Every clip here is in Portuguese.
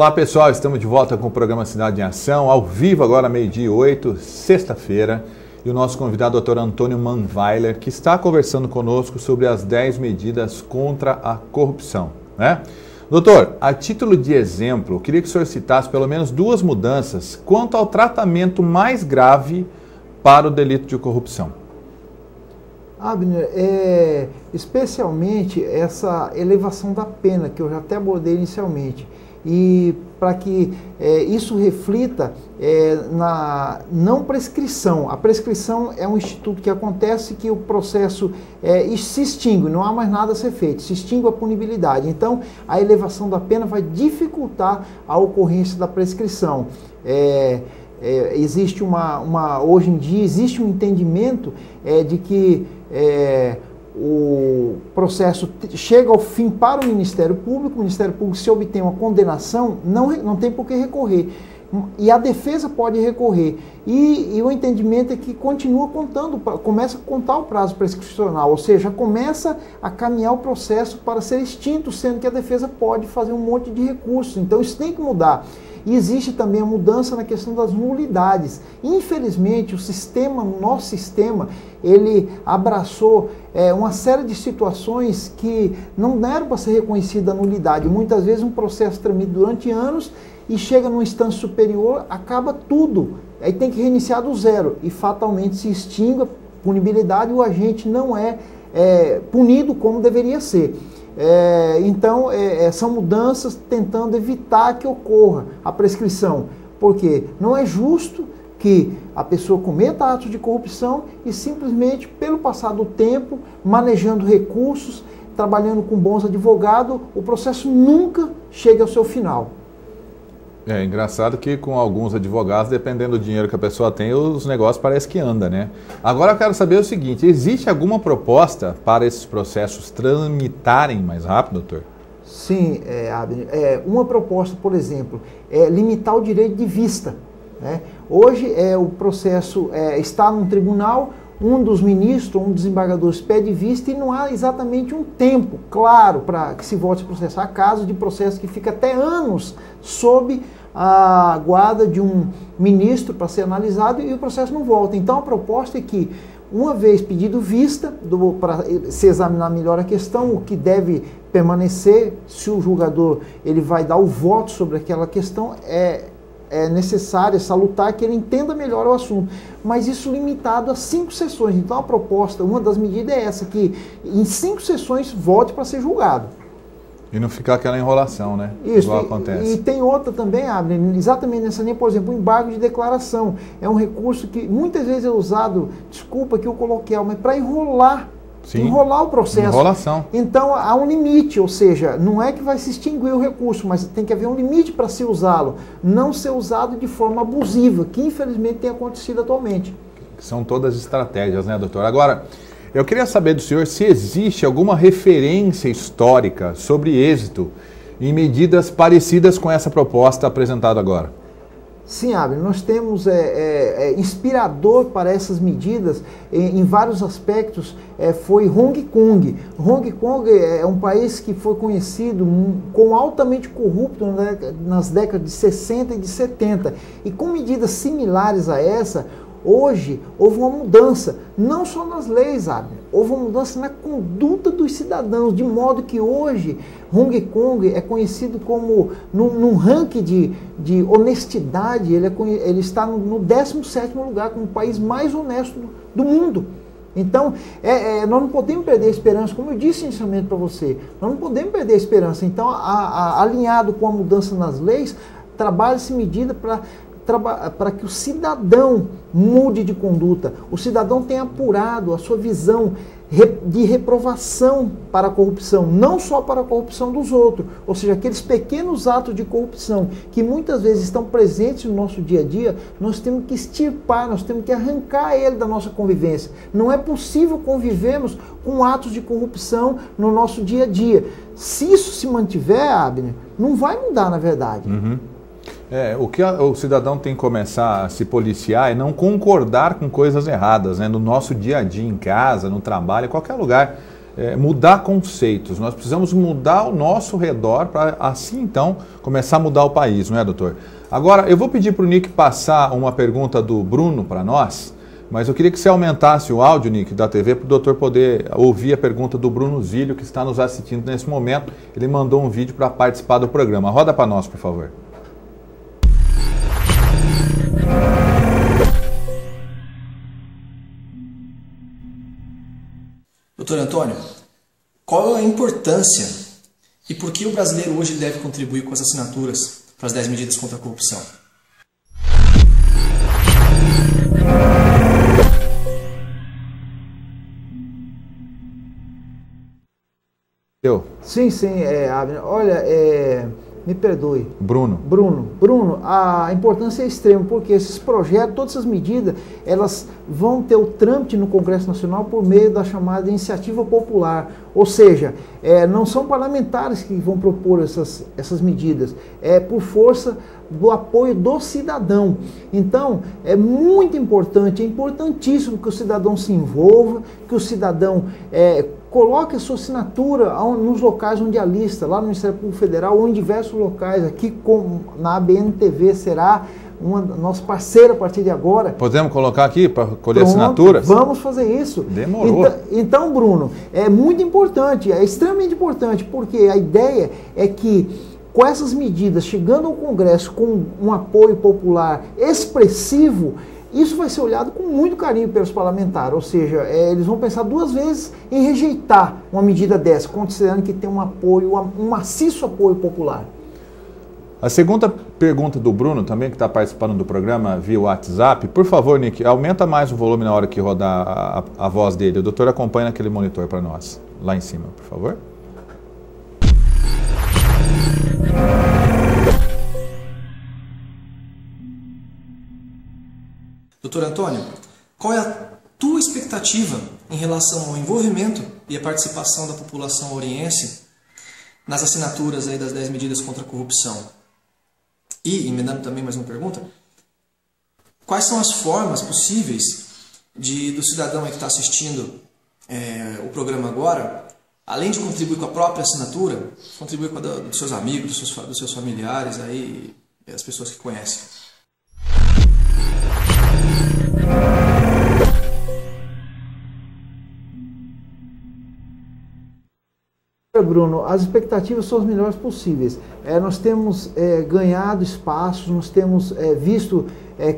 Olá pessoal, estamos de volta com o programa Cidade em Ação, ao vivo agora, 12h08, sexta-feira. E o nosso convidado, Dr. Antônio Manweiler, que está conversando conosco sobre as 10 medidas contra a corrupção, né? Doutor, a título de exemplo, eu queria que o senhor citasse pelo menos 2 mudanças quanto ao tratamento mais grave para o delito de corrupção. Abner, especialmente essa elevação da pena, que eu já até abordei inicialmente, e para que isso reflita na não prescrição. A prescrição é um instituto que acontece que o processo se extingue, não há mais nada a ser feito, se extingue a punibilidade. Então, a elevação da pena vai dificultar a ocorrência da prescrição. Existe hoje em dia existe um entendimento de que o processo chega ao fim para o Ministério Público, se obtém uma condenação, não tem por que recorrer. E a defesa pode recorrer. E o entendimento é que começa a contar o prazo prescricional, ou seja, começa a caminhar o processo para ser extinto, sendo que a defesa pode fazer um monte de recursos. Então isso tem que mudar. E existe também a mudança na questão das nulidades. Infelizmente, o nosso sistema, ele abraçou uma série de situações que não eram para ser reconhecida a nulidade. Muitas vezes um processo tramita durante anos e chega numa instância superior, acaba tudo. Aí tem que reiniciar do zero e fatalmente se extingue a punibilidade e o agente não é punido como deveria ser. Então, são mudanças tentando evitar que ocorra a prescrição, porque não é justo que a pessoa cometa atos de corrupção e simplesmente, pelo passar do tempo, manejando recursos, trabalhando com bons advogados, o processo nunca chega ao seu final. É engraçado que com alguns advogados, dependendo do dinheiro que a pessoa tem, os negócios parece que andam, né? Agora eu quero saber o seguinte, existe alguma proposta para esses processos tramitarem mais rápido, doutor? Sim, Abner. Uma proposta, por exemplo, é limitar o direito de vista, né? Hoje o processo está num tribunal, um dos ministros, um dos desembargadores pede vista e não há exatamente um tempo claro para que se volte a processar. Há casos de processo que fica até anos sob a guarda de um ministro para ser analisado e o processo não volta. Então a proposta é que, uma vez pedido vista, para se examinar melhor a questão, o que deve permanecer, se o julgador ele vai dar o voto sobre aquela questão, é necessário, é salutar que ele entenda melhor o assunto, mas isso limitado a 5 sessões. Então a proposta, uma das medidas é essa, que em 5 sessões volte para ser julgado. E não ficar aquela enrolação, né? Isso, igual acontece. E tem outra também, Abner, exatamente nessa linha, por exemplo, o embargo de declaração. É um recurso que muitas vezes é usado, desculpa que eu coloquei, mas para enrolar. Sim, enrolar o processo. Enrolação. Então há um limite, ou seja, não é que vai se extinguir o recurso, mas tem que haver um limite para se usá-lo, não ser usado de forma abusiva, que infelizmente tem acontecido atualmente. São todas estratégias, né, doutor? Agora, eu queria saber do senhor se existe alguma referência histórica sobre êxito em medidas parecidas com essa proposta apresentada agora. Sim, Abner, nós temos inspirador para essas medidas em vários aspectos, foi Hong Kong. Hong Kong é um país que foi conhecido como altamente corrupto nas décadas de 60 e de 70. E com medidas similares a essa, hoje houve uma mudança, não só nas leis, Abner, houve uma mudança na conduta dos cidadãos, de modo que hoje Hong Kong é conhecido como, num ranking de honestidade, ele está no 17º lugar como o país mais honesto do mundo. Então, nós não podemos perder a esperança, como eu disse inicialmente para você, nós não podemos perder a esperança. Então, alinhado com a mudança nas leis, trabalha-se medida para que o cidadão mude de conduta, o cidadão tenha apurado a sua visão de reprovação para a corrupção, não só para a corrupção dos outros, ou seja, aqueles pequenos atos de corrupção que muitas vezes estão presentes no nosso dia a dia, nós temos que extirpar, nós temos que arrancar ele da nossa convivência. Não é possível convivermos com atos de corrupção no nosso dia a dia. Se isso se mantiver, Abner, não vai mudar na verdade. Uhum. O que o cidadão tem que começar a se policiar é não concordar com coisas erradas, né? No nosso dia a dia, em casa, no trabalho, em qualquer lugar. mudar conceitos, nós precisamos mudar o nosso redor para assim então começar a mudar o país, não é, doutor? Agora, eu vou pedir para o Nick passar uma pergunta do Bruno para nós, mas eu queria que você aumentasse o áudio, Nick, da TV, para o doutor poder ouvir a pergunta do Bruno Zílio, que está nos assistindo nesse momento. Ele mandou um vídeo para participar do programa. Roda para nós, por favor. Doutor Antônio, qual a importância e por que o brasileiro hoje deve contribuir com as assinaturas para as 10 medidas contra a corrupção? Eu? Sim, Abner. Olha, me perdoe. Bruno, a importância é extrema, porque esses projetos, todas essas medidas, elas vão ter o trâmite no Congresso Nacional por meio da chamada iniciativa popular. Ou seja, não são parlamentares que vão propor essas medidas, é por força do apoio do cidadão. Então, é muito importante, é importantíssimo que o cidadão se envolva, que o cidadão coloque a sua assinatura nos locais onde há lista, lá no Ministério Público Federal ou em diversos locais. Aqui na ABN TV será uma nossa parceira a partir de agora. Podemos colocar aqui para colher assinaturas? Vamos fazer isso. Demorou. Então, Bruno, é muito importante, é extremamente importante, porque a ideia é que com essas medidas, chegando ao Congresso com um apoio popular expressivo, isso vai ser olhado com muito carinho pelos parlamentares, ou seja, eles vão pensar duas vezes em rejeitar uma medida dessa, considerando que tem um apoio, um maciço apoio popular. A segunda pergunta do Bruno, também que está participando do programa via WhatsApp, por favor, Nick, aumenta mais o volume na hora que rodar a voz dele. O doutor acompanha naquele monitor para nós, lá em cima, por favor. Doutor Antônio, qual é a tua expectativa em relação ao envolvimento e a participação da população oriense nas assinaturas aí das 10 medidas contra a corrupção? E, emendando também mais uma pergunta, quais são as formas possíveis do cidadão aí que está assistindo o programa agora, além de contribuir com a própria assinatura, contribuir com a dos seus amigos, dos seus familiares, aí, as pessoas que conhecem? Bruno, as expectativas são as melhores possíveis. Nós temos ganhado espaços, nós temos visto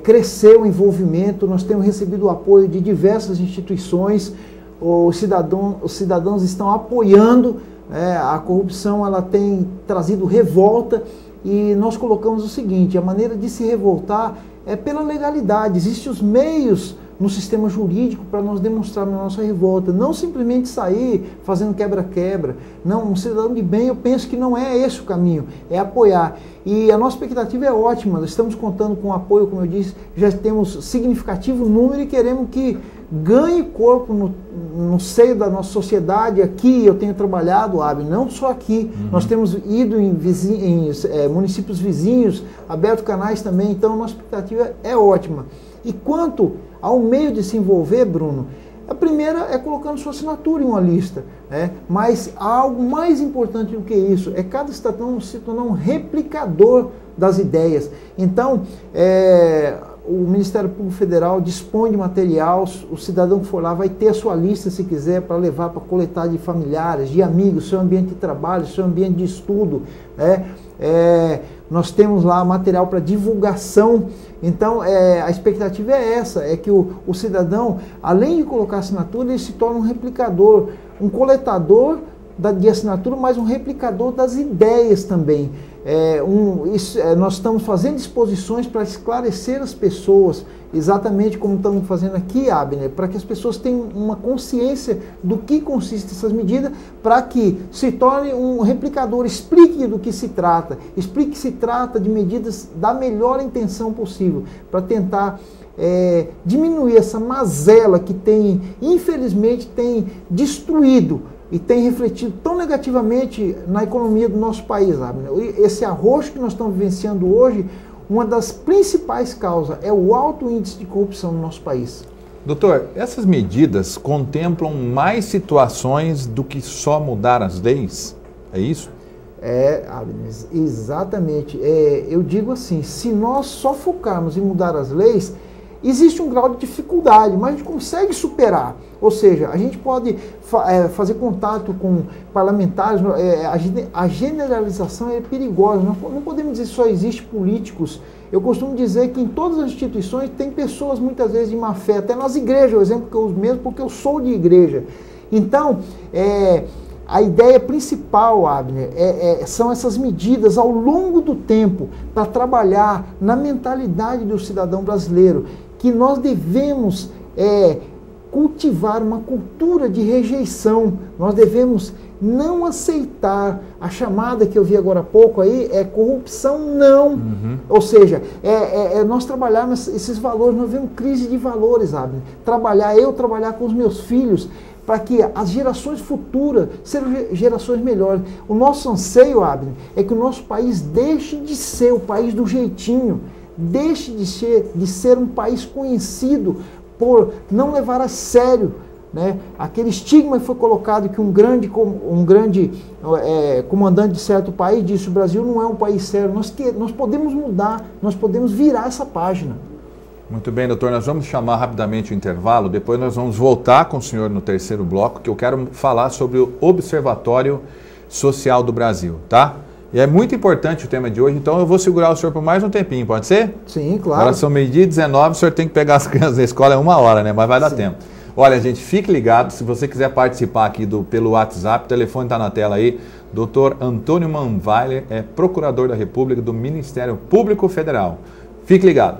crescer o envolvimento, nós temos recebido o apoio de diversas instituições, os cidadãos estão apoiando, a corrupção ela tem trazido revolta e nós colocamos o seguinte: a maneira de se revoltar é pela legalidade, existem os meios no sistema jurídico para nós demonstrarmos a nossa revolta, não simplesmente sair fazendo quebra-quebra. Não, um cidadão de bem, eu penso que não é esse o caminho, é apoiar. E a nossa expectativa é ótima, nós estamos contando com apoio, como eu disse, já temos significativo número e queremos que ganhe corpo no seio da nossa sociedade. Aqui eu tenho trabalhado, Abner, não só aqui, nós temos ido em municípios vizinhos, aberto canais também, então a nossa expectativa é ótima. E quanto ao meio de se envolver, Bruno, a primeira é colocando sua assinatura em uma lista, mas há algo mais importante do que isso, é cada cidadão se tornar um replicador das ideias. Então, o Ministério Público Federal dispõe de material, o cidadão que for lá vai ter a sua lista, se quiser, para levar para coletar de familiares, de amigos, seu ambiente de trabalho, seu ambiente de estudo, nós temos lá material para divulgação. Então, a expectativa é essa, é que o cidadão, além de colocar assinatura, ele se torna um replicador, um coletador de assinatura, mas um replicador das ideias também. Nós estamos fazendo exposições para esclarecer as pessoas, exatamente como estamos fazendo aqui, Abner, para que as pessoas tenham uma consciência do que consiste essas medidas, para que se torne um replicador, explique do que se trata, explique que se trata de medidas da melhor intenção possível, para tentar diminuir essa mazela que infelizmente tem destruído e tem refletido tão negativamente na economia do nosso país, Abner. Esse arroxo que nós estamos vivenciando hoje, uma das principais causas é o alto índice de corrupção no nosso país. Doutor, essas medidas contemplam mais situações do que só mudar as leis? É isso? Exatamente. Eu digo assim, se nós só focarmos em mudar as leis, existe um grau de dificuldade, mas a gente consegue superar. Ou seja, a gente pode fazer contato com parlamentares, a generalização é perigosa, não podemos dizer que só existe políticos. Eu costumo dizer que em todas as instituições tem pessoas muitas vezes de má fé, até nas igrejas, o exemplo que eu uso mesmo, porque eu sou de igreja. Então, a ideia principal, Abner, são essas medidas ao longo do tempo para trabalhar na mentalidade do cidadão brasileiro, que nós devemos cultivar uma cultura de rejeição, nós devemos não aceitar a chamada que eu vi agora há pouco aí, corrupção não. Uhum. Ou seja, nós trabalharmos esses valores, nós vemos crise de valores, Abner. Trabalhar com os meus filhos, para que as gerações futuras sejam gerações melhores. O nosso anseio, Abner, é que o nosso país deixe de ser o país do jeitinho, deixe de ser um país conhecido por não levar a sério, né, aquele estigma que foi colocado que um grande comandante de certo país disse: o Brasil não é um país sério. Nós podemos mudar, nós podemos virar essa página. Muito bem, doutor, nós vamos chamar rapidamente o intervalo, depois nós vamos voltar com o senhor no terceiro bloco, que eu quero falar sobre o Observatório Social do Brasil, tá? E é muito importante o tema de hoje, então eu vou segurar o senhor por mais um tempinho, pode ser? Sim, claro. Agora são 12h19, o senhor tem que pegar as crianças da escola em 1 hora, né? Mas vai dar tempo. Olha, gente, fique ligado, se você quiser participar aqui pelo WhatsApp, o telefone está na tela aí, Dr. Antônio Manweiler é Procurador da República do Ministério Público Federal. Fique ligado.